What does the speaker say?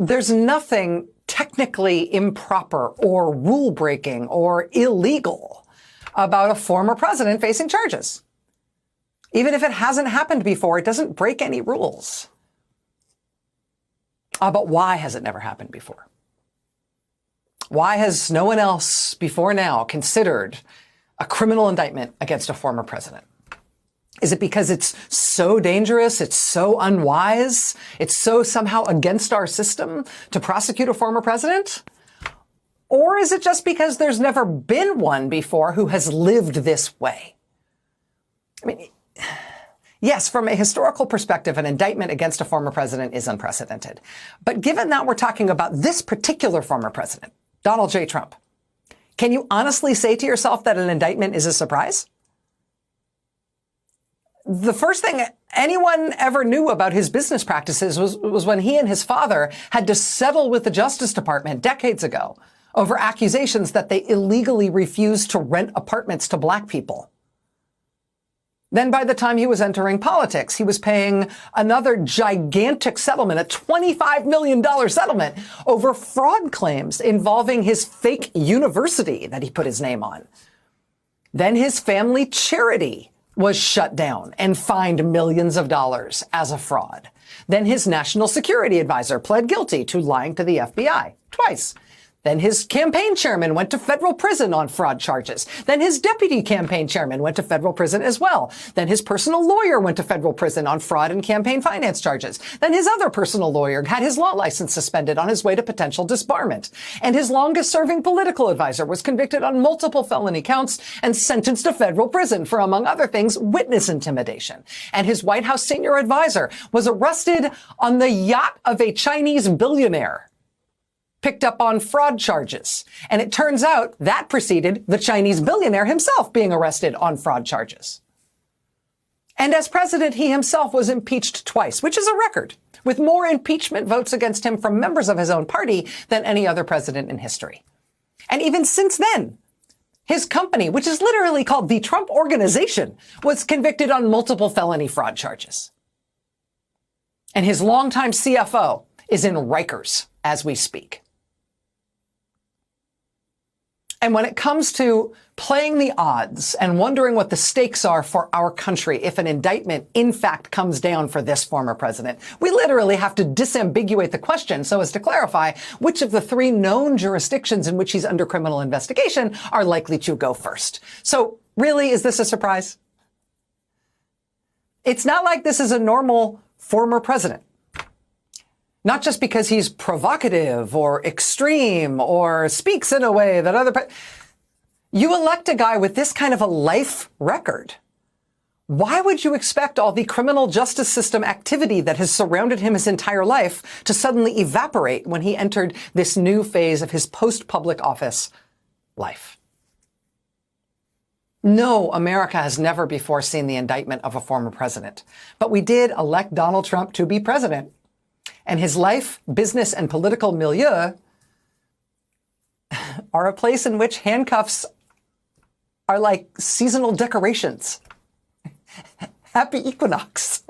there's nothing technically improper or rule-breaking or illegal about a former president facing charges. Even if it hasn't happened before, it doesn't break any rules. But why has it never happened before? Why has no one else before now considered a criminal indictment against a former president? Is it because it's so dangerous, it's so unwise, it's so somehow against our system to prosecute a former president? Or is it just because there's never been one before who has lived this way? I mean, yes, from a historical perspective, an indictment against a former president is unprecedented. But given that we're talking about this particular former president, Donald J. Trump, can you honestly say to yourself that an indictment is a surprise? The first thing anyone ever knew about his business practices was when he and his father had to settle with the Justice Department decades ago over accusations that they illegally refused to rent apartments to black people. Then by the time he was entering politics, he was paying another gigantic settlement, a $25 million settlement over fraud claims involving his fake university that he put his name on. Then his family charity was shut down and fined millions of dollars as a fraud. Then his national security advisor pled guilty to lying to the FBI twice. Then his campaign chairman went to federal prison on fraud charges. Then his deputy campaign chairman went to federal prison as well. Then his personal lawyer went to federal prison on fraud and campaign finance charges. Then his other personal lawyer had his law license suspended on his way to potential disbarment. And his longest serving political advisor was convicted on multiple felony counts and sentenced to federal prison for, among other things, witness intimidation. And his White House senior advisor was arrested on the yacht of a Chinese billionaire, picked up on fraud charges. And it turns out that preceded the Chinese billionaire himself being arrested on fraud charges. And as president, he himself was impeached twice, which is a record, with more impeachment votes against him from members of his own party than any other president in history. And even since then, his company, which is literally called the Trump Organization, was convicted on multiple felony fraud charges. And his longtime CFO is in Rikers as we speak. And when it comes to playing the odds and wondering what the stakes are for our country if an indictment in fact comes down for this former president, we literally have to disambiguate the question so as to clarify which of the three known jurisdictions in which he's under criminal investigation are likely to go first. So really, is this a surprise? It's not like this is a normal former president. Not just because he's provocative or extreme or speaks in a way that you elect a guy with this kind of a life record. Why would you expect all the criminal justice system activity that has surrounded him his entire life to suddenly evaporate when he entered this new phase of his post-public office life? No, America has never before seen the indictment of a former president, but we did elect Donald Trump to be president. And his life, business, and political milieu are a place in which handcuffs are like seasonal decorations. Happy equinox.